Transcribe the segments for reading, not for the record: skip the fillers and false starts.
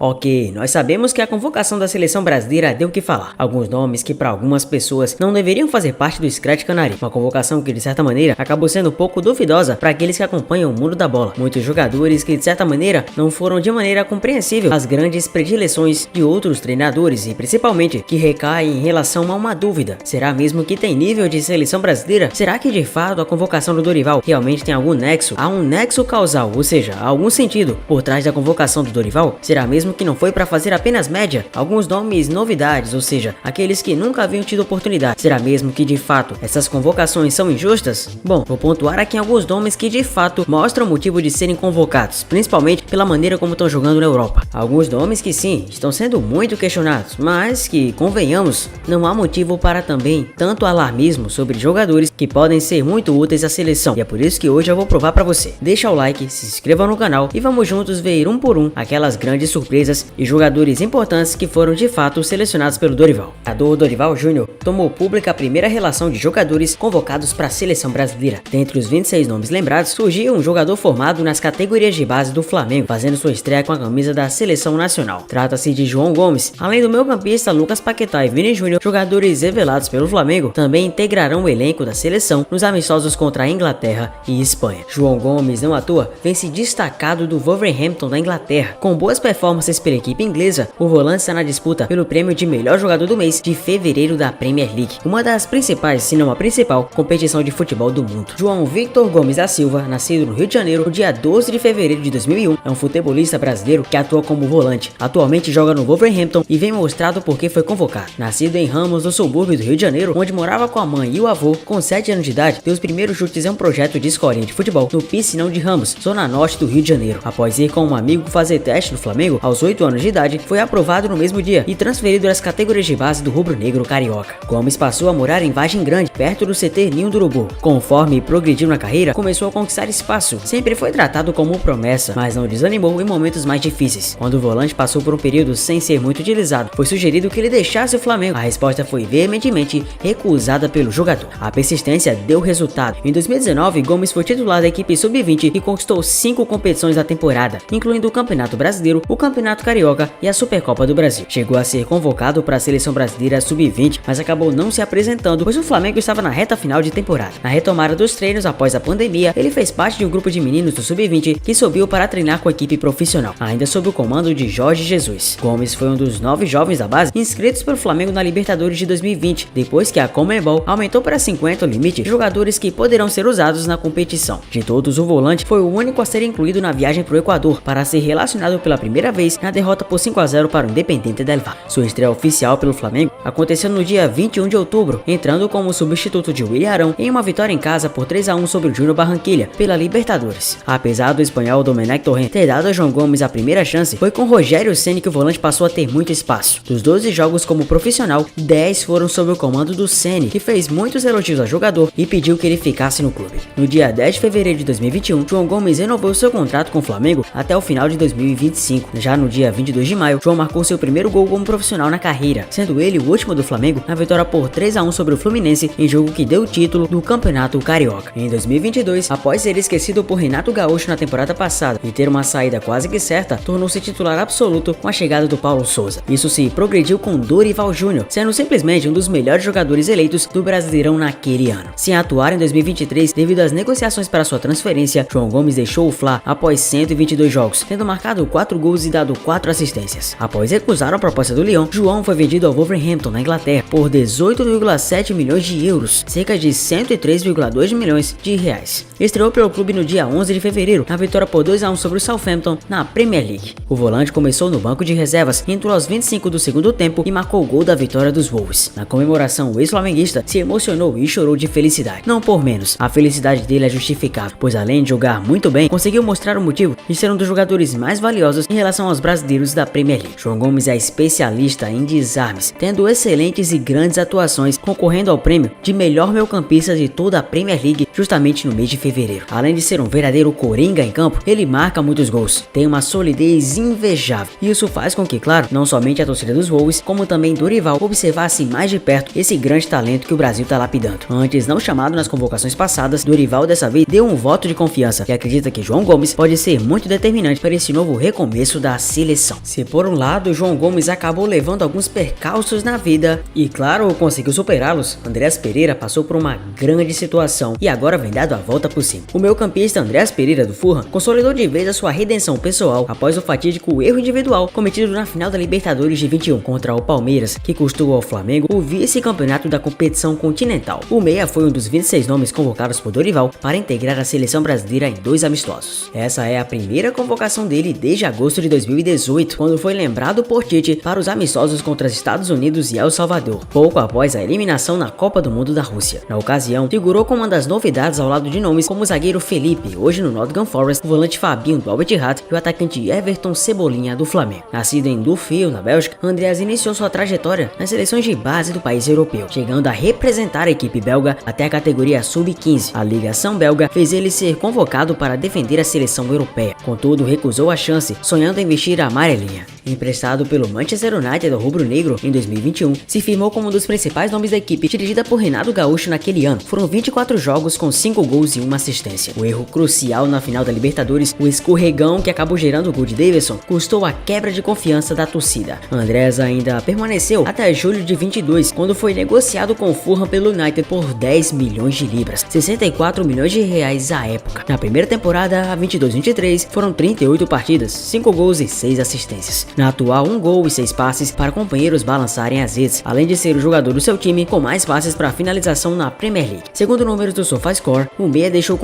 Ok, nós sabemos que a convocação da seleção brasileira deu o que falar. Alguns nomes que para algumas pessoas não deveriam fazer parte do Scratch Canary. Uma convocação que de certa maneira acabou sendo um pouco duvidosa para aqueles que acompanham o mundo da bola. Muitos jogadores que de certa maneira não foram de maneira compreensível as grandes predileções de outros treinadores e principalmente que recaem em relação a uma dúvida. Será mesmo que tem nível de seleção brasileira? Será que de fato a convocação do Dorival realmente tem algum nexo? Há um nexo causal, ou seja, há algum sentido por trás da convocação do Dorival? Será mesmo que não foi para fazer apenas média? Alguns nomes novidades, ou seja, aqueles que nunca haviam tido oportunidade. Será mesmo que de fato essas convocações são injustas? Bom, vou pontuar aqui alguns nomes que de fato mostram o motivo de serem convocados, principalmente pela maneira como estão jogando na Europa. Alguns nomes que sim, estão sendo muito questionados, mas que, convenhamos, não há motivo para também tanto alarmismo sobre jogadores que podem ser muito úteis à seleção. E é por isso que hoje eu vou provar para você. Deixa o like, se inscreva no canal e vamos juntos ver um por um aquelas grandes surpresas e jogadores importantes que foram de fato selecionados pelo Dorival. O treinador Dorival Júnior tomou pública a primeira relação de jogadores convocados para a seleção brasileira. Dentre os 26 nomes lembrados, surgiu um jogador formado nas categorias de base do Flamengo, fazendo sua estreia com a camisa da seleção nacional. Trata-se de João Gomes, além do meio-campista Lucas Paquetá e Vini Júnior, jogadores revelados pelo Flamengo, também integrarão o elenco da seleção nos amistosos contra a Inglaterra e Espanha. João Gomes, não à toa, vem se destacado do Wolverhampton da Inglaterra. Com boas performances pela equipe inglesa, o volante está na disputa pelo prêmio de melhor jogador do mês de fevereiro da Premier League, uma das principais, se não a principal, competição de futebol do mundo. João Victor Gomes da Silva, nascido no Rio de Janeiro no dia 12 de fevereiro de 2001, é um futebolista brasileiro que atua como volante. Atualmente joga no Wolverhampton e vem mostrado por que foi convocado. Nascido em Ramos, no subúrbio do Rio de Janeiro, onde morava com a mãe e o avô, com 7 anos de idade, deu os primeiros chutes em um projeto de escolinha de futebol no Piscinão de Ramos, zona norte do Rio de Janeiro. Após ir com um amigo fazer teste no Flamengo, aos 8 anos de idade, foi aprovado no mesmo dia e transferido das categorias de base do rubro-negro carioca. Gomes passou a morar em Vargem Grande, perto do CT Ninho do Urubu. Conforme progrediu na carreira, começou a conquistar espaço. Sempre foi tratado como promessa, mas não desanimou em momentos mais difíceis. Quando o volante passou por um período sem ser muito utilizado, foi sugerido que ele deixasse o Flamengo. A resposta foi veementemente recusada pelo jogador. A persistência deu resultado. Em 2019, Gomes foi titular da equipe sub-20 e conquistou 5 competições da temporada, incluindo o Campeonato Brasileiro, o Campeonato Carioca e a Supercopa do Brasil. Chegou a ser convocado para a seleção brasileira sub-20, mas acabou não se apresentando, pois o Flamengo estava na reta final de temporada. Na retomada dos treinos após a pandemia, ele fez parte de um grupo de meninos do sub-20 que subiu para treinar com a equipe profissional, ainda sob o comando de Jorge Jesus. Gomes foi um dos 9 jovens da base inscritos pelo Flamengo na Libertadores de 2020, depois que a Conmebol aumentou para 50 o limite de jogadores que poderão ser usados na competição. De todos, o volante foi o único a ser incluído na viagem para o Equador para ser relacionado pela primeira vez na derrota por 5-0 para o Independiente del Valle. Sua estreia oficial pelo Flamengo aconteceu no dia 21 de outubro, entrando como substituto de Willian Arão em uma vitória em casa por 3-1 sobre o Júnior Barranquilla pela Libertadores. Apesar do espanhol Domenech Torrent ter dado a João Gomes a primeira chance, foi com Rogério Ceni que o volante passou a ter muito espaço. Dos 12 jogos como profissional, 10 foram sob o comando do Ceni, que fez muitos elogios ao jogador e pediu que ele ficasse no clube. No dia 10 de fevereiro de 2021, João Gomes renovou seu contrato com o Flamengo até o final de 2025. Já no dia 22 de maio, João marcou seu primeiro gol como profissional na carreira, sendo ele o último do Flamengo na vitória por 3-1 sobre o Fluminense em jogo que deu o título do Campeonato Carioca. Em 2022, após ser esquecido por Renato Gaúcho na temporada passada e ter uma saída quase que certa, tornou-se titular absoluto com a chegada do Paulo Souza. Isso se progrediu com Dorival Júnior, sendo simplesmente um dos melhores jogadores eleitos do Brasileirão naquele ano. Sem atuar em 2023 devido às negociações para sua transferência, João Gomes deixou o Fla após 122 jogos, tendo marcado 4 gols e dado 4 assistências. Após recusar a proposta do Lyon, João foi vendido ao Wolverhampton na Inglaterra por 18,7 milhões de euros, cerca de 103,2 milhões de reais. Estreou pelo clube no dia 11 de fevereiro, na vitória por 2-1 sobre o Southampton na Premier League. O volante começou no banco de reservas, entrou aos 25 do segundo tempo e marcou o gol da vitória dos Wolves. Na comemoração, o ex-flamenguista se emocionou e chorou de felicidade. Não por menos, a felicidade dele é justificável, pois além de jogar muito bem, conseguiu mostrar o motivo de ser um dos jogadores mais valiosos em relação aos brasileiros da Premier League. João Gomes é especialista em desarmes, tendo excelentes e grandes atuações, concorrendo ao prêmio de melhor meio-campista de toda a Premier League justamente no mês de fevereiro. Além de ser um verdadeiro coringa em campo, ele marca muitos gols, tem uma solidez invejável, e isso faz com que, claro, não somente a torcida dos Wolves, como também Dorival observasse mais de perto esse grande talento que o Brasil está lapidando. Antes não chamado nas convocações passadas, Dorival dessa vez deu um voto de confiança e acredita que João Gomes pode ser muito determinante para esse novo recomeço da seleção. Se por um lado João Gomes acabou levando alguns percalços na vida e claro conseguiu superá-los, Andreas Pereira passou por uma grande situação e agora vem dado a volta por cima. O meio-campista Andreas Pereira do Fulham consolidou de vez a sua redenção pessoal após o fatídico erro individual cometido na final da Libertadores de 21 contra o Palmeiras, que custou ao Flamengo o vice-campeonato da competição continental. O meia foi um dos 26 nomes convocados por Dorival para integrar a seleção brasileira em 2 amistosos. Essa é a primeira convocação dele desde agosto de 2018, quando foi lembrado por Tite para os amistosos contra os Estados Unidos e El Salvador, pouco após a eliminação na Copa do Mundo da Rússia. Na ocasião, figurou como uma das novidades ao lado de nomes como o zagueiro Felipe, hoje no Nottingham Forest, o volante Fabinho do Al Ittihad e o atacante Everton Cebolinha do Flamengo. Nascido em Dufil, na Bélgica, Andreas iniciou sua trajetória nas seleções de base do país europeu, chegando a representar a equipe belga até a categoria sub-15. A ligação belga fez ele ser convocado para defender a seleção europeia, contudo recusou a chance, sonhando em vestir a amarelinha. Emprestado pelo Manchester United ao rubro-negro em 2021, se firmou como um dos principais nomes da equipe, dirigida por Renato Gaúcho naquele ano. Foram 24 jogos com 5 gols e 1 assistência. O erro crucial na final da Libertadores, o escorregão que acabou gerando o gol de Davidson, custou a quebra de confiança da torcida. Andreas ainda permaneceu até julho de 22, quando foi negociado com o Fulham pelo United por 10 milhões de libras, 64 milhões de reais à época. Na primeira temporada, a 22-23, foram 38 partidas, 5 gols e 6 assistências. Na atual, 1 gol e 6 passes para companheiros balançarem as redes, além de ser o jogador do seu time com mais passes para finalização na Premier League. Segundo números do SofaScore, o meia deixou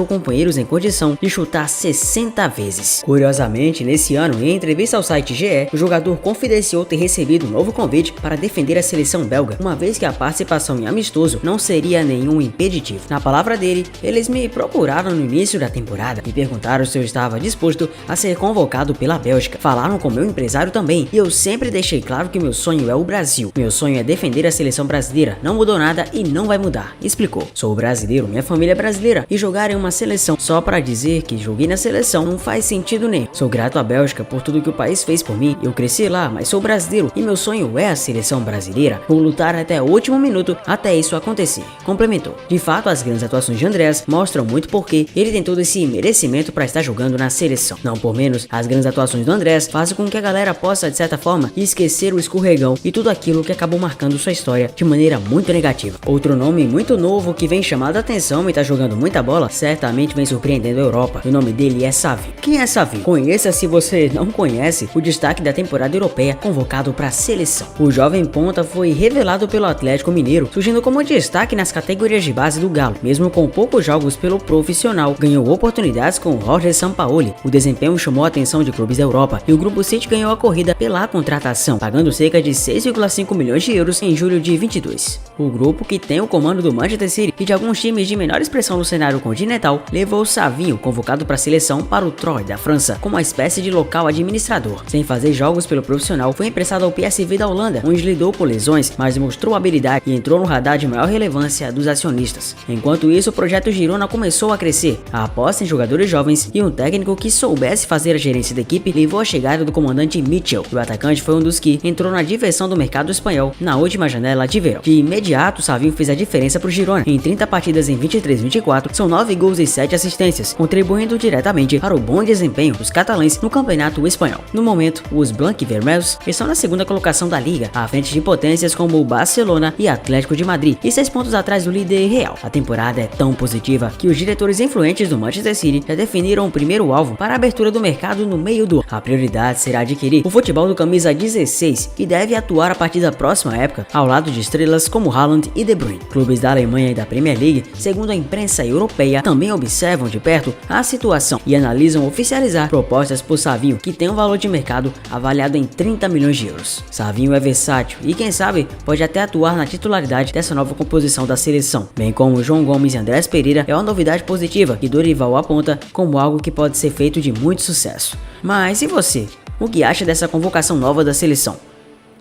companheiros em condição de chutar 60 vezes. Curiosamente, nesse ano, em entrevista ao site GE, o jogador confidenciou ter recebido um novo convite para defender a seleção belga, uma vez que a participação em amistoso não seria nenhum impeditivo. Na palavra dele, eles me procuraram no início da temporada e perguntaram se eu estava disposto a ser convocado pela Bélgica. Falaram com meu empresário também, e eu sempre deixei claro que meu sonho é o Brasil. Meu sonho é defender a seleção brasileira, não mudou nada e não vai mudar, explicou. Sou brasileiro, minha família é brasileira, e jogar em uma seleção só para dizer que joguei na seleção não faz sentido nenhum. Sou grato à Bélgica por tudo que o país fez por mim, eu cresci lá, mas sou brasileiro e meu sonho é a seleção brasileira. Vou lutar até o último minuto até isso acontecer, complementou. De fato, as grandes atuações de Andreas mostram muito porque ele tem todo esse merecimento para estar jogando na seleção. Não por menos, as grandes atuações do Andreas fazem com que a galera possa, de certa forma, esquecer o escorregão e tudo aquilo que acabou marcando sua história de maneira muito negativa. Outro nome muito novo que vem chamando a atenção e tá jogando muita bola, certamente vem surpreendendo a Europa. O nome dele é Savinho. Quem é Savinho? Conheça se você não conhece o destaque da temporada europeia convocado para a seleção. O jovem ponta foi revelado pelo Atlético Mineiro, surgindo como destaque nas categorias de base do Galo. Mesmo com poucos jogos pelo profissional, ganhou oportunidades com Jorge Sampaoli. O desempenho chamou a atenção de clubes da Europa e o Grupo City ganhou a corrida pela contratação, pagando cerca de 6,5 milhões de euros em julho de 22. O grupo, que tem o comando do Manchester City e de alguns times de menor expressão no cenário continental, levou Savinho, convocado para a seleção, para o Troyes da França, como uma espécie de local administrador. Sem fazer jogos pelo profissional, foi emprestado ao PSV da Holanda, onde lidou por lesões, mas mostrou habilidade e entrou no radar de maior relevância dos acionistas. Enquanto isso, o projeto Girona começou a crescer. A aposta em jogadores jovens e um técnico que soubesse fazer a gerência da equipe levou a chegada do comandante Mitchell. O atacante foi um dos que entrou na diversão do mercado espanhol na última janela de verão. De imediato, Savinho fez a diferença para o Girona. Em 30 partidas em 23-24, são 9 gols e 7 assistências, contribuindo diretamente para o bom desempenho dos catalães no campeonato espanhol. No momento, os blanquivermelhos estão na segunda colocação da liga, à frente de potências como o Barcelona e Atlético de Madrid, e 6 pontos atrás do líder Real. A temporada é tão positiva que os diretores influentes do Manchester City já definiram o primeiro alvo para a abertura do mercado no meio do ano. A prioridade será adquirir o futebol do camisa 16, que deve atuar a partir da próxima época ao lado de estrelas como Haaland e De Bruyne. Clubes da Alemanha e da Premier League, segundo a imprensa europeia, também observam de perto a situação e analisam oficializar propostas por Savinho, que tem um valor de mercado avaliado em 30 milhões de euros. Savinho é versátil e, quem sabe, pode até atuar na titularidade dessa nova composição da seleção, bem como João Gomes e Andreas Pereira. É uma novidade positiva que Dorival aponta como algo que pode ser feito de muito sucesso. Mas e você? O que acha dessa convocação nova da seleção?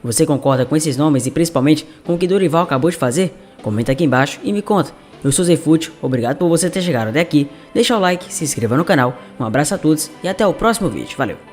Você concorda com esses nomes e principalmente com o que Dorival acabou de fazer? Comenta aqui embaixo e me conta. Eu sou Zé Fútil, obrigado por você ter chegado até aqui, deixa o like, se inscreva no canal, um abraço a todos e até o próximo vídeo, valeu!